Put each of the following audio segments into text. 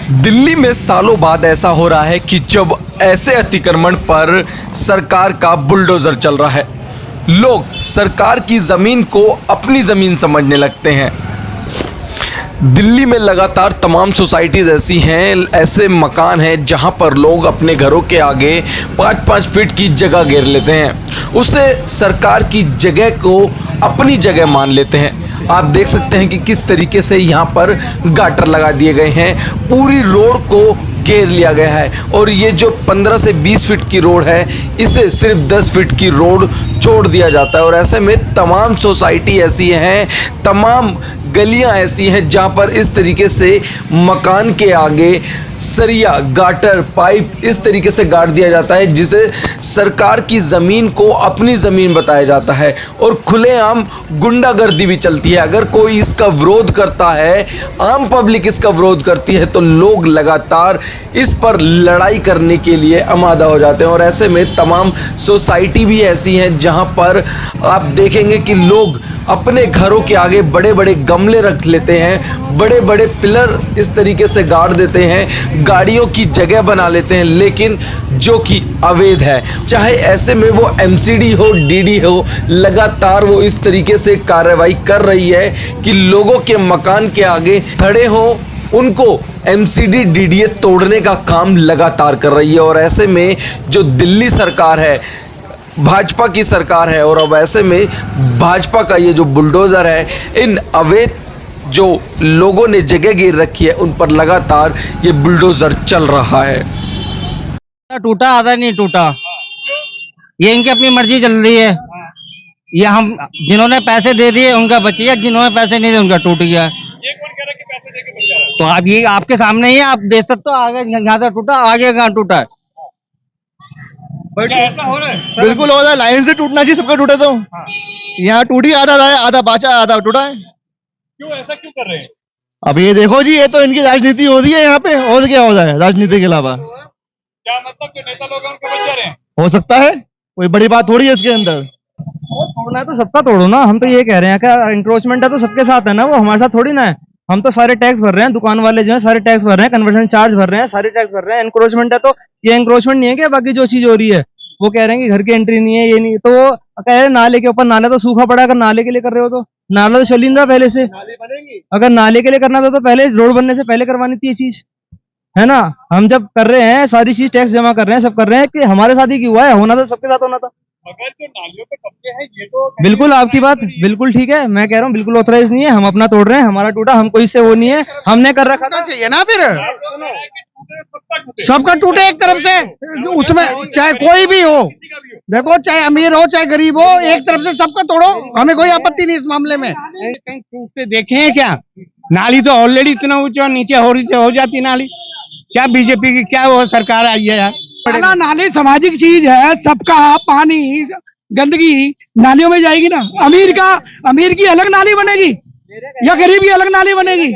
दिल्ली में सालों बाद ऐसा हो रहा है कि जब ऐसे अतिक्रमण पर सरकार का बुलडोजर चल रहा है, लोग सरकार की ज़मीन को अपनी ज़मीन समझने लगते हैं। दिल्ली में लगातार तमाम सोसाइटीज़ ऐसी हैं, ऐसे मकान हैं जहां पर लोग अपने घरों के आगे 5-5 फीट की जगह घेर लेते हैं, उससे सरकार की जगह को अपनी जगह मान लेते हैं। आप देख सकते हैं कि किस तरीके से यहाँ पर गाटर लगा दिए गए हैं, पूरी रोड को घेर लिया गया है और ये जो 15 से 20 फीट की रोड है, इसे सिर्फ 10 फीट की रोड छोड़ दिया जाता है। और ऐसे में तमाम सोसाइटी ऐसी हैं, तमाम गलियां ऐसी हैं जहां पर इस तरीके से मकान के आगे सरिया, गाटर, पाइप इस तरीके से गाड़ दिया जाता है, जिसे सरकार की ज़मीन को अपनी ज़मीन बताया जाता है और खुलेआम गुंडागर्दी भी चलती है। अगर कोई इसका विरोध करता है, आम पब्लिक इसका विरोध करती है, तो लोग लगातार इस पर लड़ाई करने के लिए आमादा हो जाते हैं। और ऐसे में तमाम सोसाइटी भी ऐसी हैं जहां पर आप देखेंगे कि लोग अपने घरों के आगे बड़े बड़े गमले रख लेते हैं, बड़े बड़े पिलर इस तरीके से गाड़ देते हैं, गाड़ियों की जगह बना लेते हैं, लेकिन जो कि अवैध है। चाहे ऐसे में वो एमसीडी हो, डीडी हो, लगातार वो इस तरीके से कार्रवाई कर रही है कि लोगों के मकान के आगे खड़े हों, उनको एमसीडी डीडीए तोड़ने का काम लगातार कर रही है। और ऐसे में जो दिल्ली सरकार है, भाजपा की सरकार है, और अब ऐसे में भाजपा का ये जो बुलडोज़र है, इन अवैध जो लोगों ने जगह घेर रखी है उन पर लगातार ये बुलडोज़र चल रहा है। टूटा आधा नहीं टूटा, ये इनकी अपनी मर्जी चल रही है। ये हम जिन्होंने पैसे दे दिए उनका बच गया, जिन्होंने पैसे नहीं दिए उनका टूट गया। ये कौन कह रहा है कि पैसे देके बच जा रहा है? तो आप ये आपके सामने ही है, आप देख सकते हो आगे यहाँ से टूटा, आगे कहाँ टूटा है। क्या ऐसा हो रहा है? बिल्कुल हो रहा है, लाइन से टूटना चाहिए, सबका टूटे तो यहाँ टूटी, आधा है, आधा बाचा, आधा टूटा है। क्यों ऐसा क्यों कर रहे हैं? अब ये देखो जी, ये तो इनकी राजनीति हो रही है यहाँ पे, और क्या हो रहा है राजनीति के अलावा? क्या मतलब जो नेता लोग हैं उनके बच जा रहे हैं? हो सकता है, कोई बड़ी बात थोड़ी है इसके अंदर। तोड़ना है तो सबका तोड़ो ना, हम तो ये कह रहे हैं कि इंक्रोचमेंट है तो सबके साथ है ना, वो हमारे साथ थोड़ी ना है। हम तो सारे टैक्स भर रहे हैं, दुकान वाले जो है सारे टैक्स भर रहे हैं, कन्वर्जन चार्ज भर रहे हैं, सारे टैक्स भर रहे हैं। इंक्रोचमेंट है तो ये इंक्रोचमेंट नहीं है कि बाकी जो चीज हो रही है वो कह रहे हैं कि घर की एंट्री नहीं है, ये नहीं, तो वो कह रहे हैं नाले के ऊपर, नाला तो सूखा पड़ा, अगर नाले के लिए कर रहे हो तो नाला तो चल ही नहीं रहा पहले से। अगर नाले के लिए करना था तो पहले रोड बनने से पहले करवानी थी ये चीज, है ना। हम जब कर रहे हैं सारी चीज टैक्स जमा कर रहे हैं, सब कर रहे हैं, कि हमारे साथ ही क्यों हुआ है, होना तो सबके साथ होना था। मगर जो नालियों पे कब्जे हैं ये तो बिल्कुल आपकी बात बिल्कुल ठीक है, मैं कह रहा हूँ बिल्कुल ऑथराइज नहीं है, हम अपना तोड़ रहे हैं, हमारा टूटा, हम कोई से वो नहीं है, हमने कर रखा था। चाहिए ना फिर सबका सबका टूटे एक तरफ से, उसमें चाहे कोई भी हो, देखो चाहे अमीर हो चाहे गरीब हो, एक तरफ से सबका तोड़ो, हमें कोई आपत्ति नहीं इस मामले में। कहीं टूटते देखे हैं क्या? नाली तो ऑलरेडी इतना ऊंचा नीचे हो जाती नाली। क्या बीजेपी की क्या वो सरकार आई है यार? नाला नाली सामाजिक चीज है, सबका पानी गंदगी नालियों में जाएगी ना। अमीर की अलग नाली बनेगी या गरीब की अलग नाली बनेगी?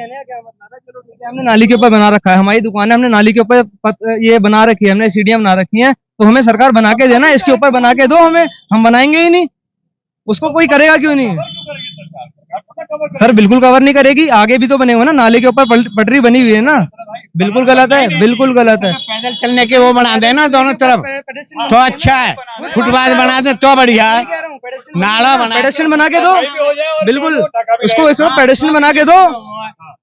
हमने नाली के ऊपर बना रखा है, हमारी दुकान है, हमने नाली के ऊपर ये बना रखी है, हमने सीढ़ियां बना रखी हैं, तो हमें सरकार बना के देना, इसके ऊपर बना के दो हमें, हम बनाएंगे ही नहीं, उसको कोई करेगा क्यों नहीं? सर बिल्कुल कवर नहीं करेगी, आगे भी तो बने हुए ना, नाले के ऊपर पटरी बनी हुई है ना, बिल्कुल गलत है, बिल्कुल गलत है। पैदल चलने के वो बना देना दोनों तरफ तो अच्छा है, फुटपाथ बना दे तो बढ़िया है, नाला बना, पेडेस्ट्रियन बना के दो, बिल्कुल उसको एक पेडेस्ट्रियन बना के दो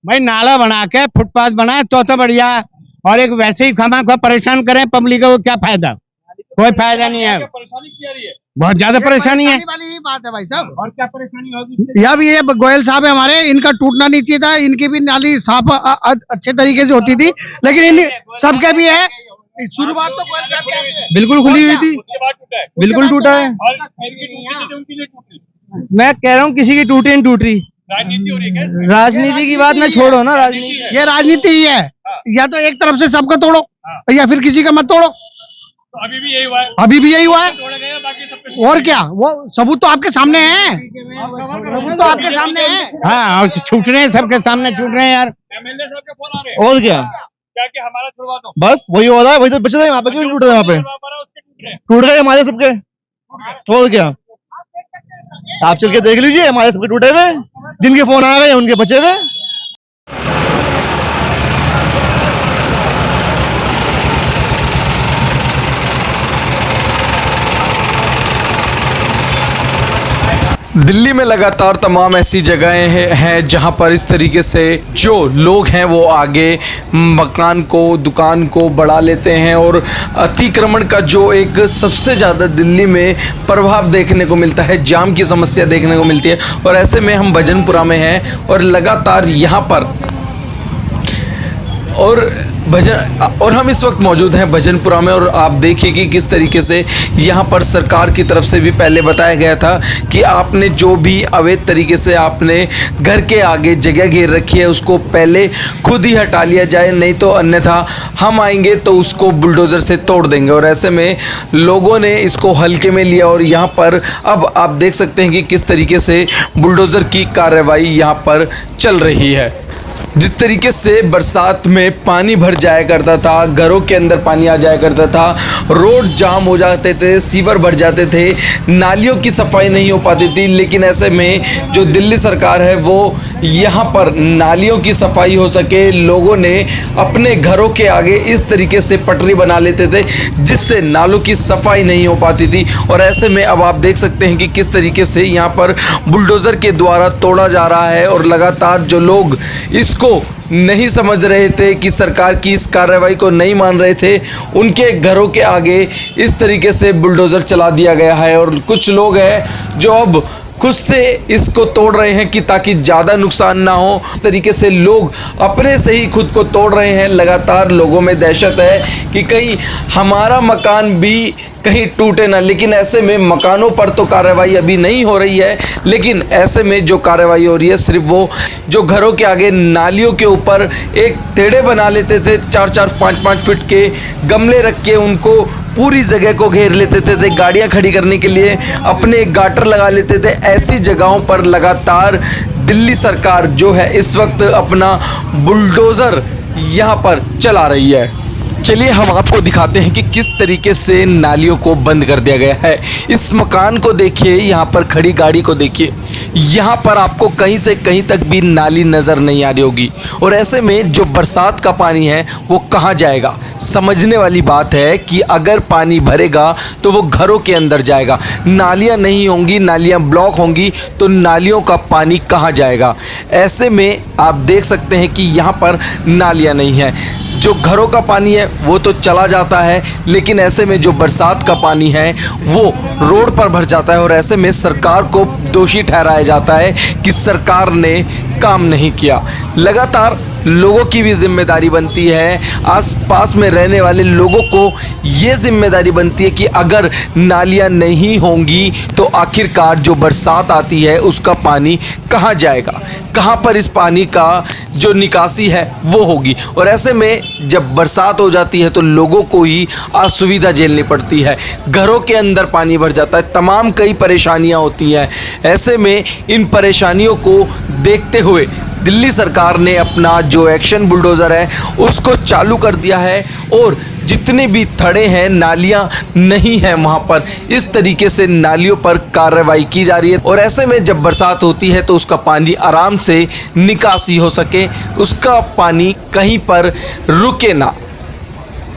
भाई, नाला बना के फुटपाथ बनाए तो बढ़िया है। और एक वैसे ही खामा खा परेशान करें पब्लिक को, क्या फायदा? कोई फायदा नहीं है, परेशानी क्या रही है? बहुत ज्यादा परेशानी है। वाली बात है भाई साहब। और क्या परेशानी होगी? यह भी ये गोयल साहब है हमारे, इनका टूटना नहीं चाहिए था, इनकी भी नाली साफ अच्छे तरीके से होती थी, लेकिन इन सबके भी है। शुरुआत तो गोयल साहब की है। बिल्कुल खुली हुई थी, उसके बाद टूटा है बिल्कुल टूटा है। और इनकी टूटी थी, उनकी नहीं टूटी। मैं कह रहा हूँ किसी की टूटी नहीं टूट रही, राजनीति हो रही है क्या? राजनीति की बात में छोड़ो ना, राजनीति ये राजनीति ही है, या तो एक तरफ से सबका तोड़ो या फिर किसी का मत तोड़ो। तो अभी भी यही हुआ है, अभी भी यही हुआ है, तोड़े गए बाकी सब पे और क्या? वो सबूत तो आपके सामने है, सबूत तो आपके सामने है। हाँ, और छूट रहे हैं, सबके सामने छूट रहे हैं यार। एमएलए साहब के फोन आ रहे हैं और क्या, क्या कि हमारा छुड़वा दो, बस वही हो रहा है, वही तो बच रहे हैं वहाँ पे, क्यों टूट रहे हैं वहाँ पे? छुड़वा पा रहा है, उसके टूट रहे हैं। टूट गए हमारे सबके, और क्या, आप चल के देख लीजिए, हमारे सबके टूटे हुए, जिनके फोन आ गए उनके बचे हुए। दिल्ली में लगातार तमाम ऐसी जगहें हैं जहां पर इस तरीके से जो लोग हैं वो आगे मकान को, दुकान को बढ़ा लेते हैं और अतिक्रमण का जो एक सबसे ज़्यादा दिल्ली में प्रभाव देखने को मिलता है, जाम की समस्या देखने को मिलती है। और ऐसे में हम भजनपुरा में हैं और लगातार यहाँ पर और हम इस वक्त मौजूद हैं भजनपुरा में। और आप देखिए कि किस तरीके से यहाँ पर सरकार की तरफ से भी पहले बताया गया था कि आपने जो भी अवैध तरीके से आपने घर के आगे जगह घेर रखी है उसको पहले खुद ही हटा लिया जाए, नहीं तो अन्यथा हम आएंगे तो उसको बुलडोज़र से तोड़ देंगे। और ऐसे में लोगों ने इसको हल्के में लिया और यहाँ पर अब आप देख सकते हैं कि किस तरीके से बुलडोज़र की कार्रवाई यहाँ पर चल रही है। जिस तरीके से बरसात में पानी भर जाया करता था, घरों के अंदर पानी आ जाया करता था, रोड जाम हो जाते थे, सीवर भर जाते थे, नालियों की सफाई नहीं हो पाती थी, लेकिन ऐसे में जो दिल्ली सरकार है वो यहाँ पर नालियों की सफाई हो सके, लोगों ने अपने घरों के आगे इस तरीके से पटरी बना लेते थे जिससे नालों की सफाई नहीं हो पाती थी। और ऐसे में अब आप देख सकते हैं कि किस तरीके से यहाँ पर बुलडोज़र के द्वारा तोड़ा जा रहा है। और लगातार जो लोग इसको नहीं समझ रहे थे, कि सरकार की इस कार्रवाई को नहीं मान रहे थे, उनके घरों के आगे इस तरीके से बुलडोज़र चला दिया गया है। और कुछ लोग हैं जो अब खुद से इसको तोड़ रहे हैं कि ताकि ज़्यादा नुकसान ना हो। इस तरीके से लोग अपने से ही खुद को तोड़ रहे हैं। लगातार लोगों में दहशत है कि कहीं हमारा मकान भी कहीं टूटे ना, लेकिन ऐसे में मकानों पर तो कार्रवाई अभी नहीं हो रही है, लेकिन ऐसे में जो कार्रवाई हो रही है सिर्फ वो जो घरों के आगे नालियों के ऊपर एक टेढ़े बना लेते थे, 4-4, 5-5 फीट के गमले रख के उनको पूरी जगह को घेर लेते थे, गाड़ियां खड़ी करने के लिए अपने गाटर लगा लेते थे। ऐसी जगहों पर लगातार दिल्ली सरकार जो है इस वक्त अपना बुलडोज़र यहाँ पर चला रही है। चलिए हम आपको दिखाते हैं कि किस तरीके से नालियों को बंद कर दिया गया है। इस मकान को देखिए, यहाँ पर खड़ी गाड़ी को देखिए, यहाँ पर आपको कहीं से कहीं तक भी नाली नज़र नहीं आ रही होगी। और ऐसे में जो बरसात का पानी है वो कहाँ जाएगा? समझने वाली बात है कि अगर पानी भरेगा तो वो घरों के अंदर जाएगा, नालियाँ नहीं होंगी, नालियाँ ब्लॉक होंगी तो नालियों का पानी कहाँ जाएगा? ऐसे में आप देख सकते हैं कि यहाँ पर नालियाँ नहीं हैं। जो घरों का पानी है वो तो चला जाता है, लेकिन ऐसे में जो बरसात का पानी है वो रोड पर भर जाता है। और ऐसे में सरकार को दोषी ठहराया जाता है कि सरकार ने काम नहीं किया। लगातार लोगों की भी जिम्मेदारी बनती है, आसपास में रहने वाले लोगों को ये जिम्मेदारी बनती है कि अगर नालियाँ नहीं होंगी तो आखिरकार जो बरसात आती है उसका पानी कहाँ जाएगा, कहाँ पर इस पानी का जो निकासी है वो होगी। और ऐसे में जब बरसात हो जाती है तो लोगों को ही असुविधा झेलनी पड़ती है, घरों के अंदर पानी भर जाता है, तमाम कई परेशानियाँ होती हैं। ऐसे में इन परेशानियों को देखते हुए दिल्ली सरकार ने अपना जो एक्शन बुलडोज़र है उसको चालू कर दिया है और जितने भी थड़े हैं, नालियाँ नहीं हैं, वहाँ पर इस तरीके से नालियों पर कार्रवाई की जा रही है। और ऐसे में जब बरसात होती है तो उसका पानी आराम से निकासी हो सके, उसका पानी कहीं पर रुके ना।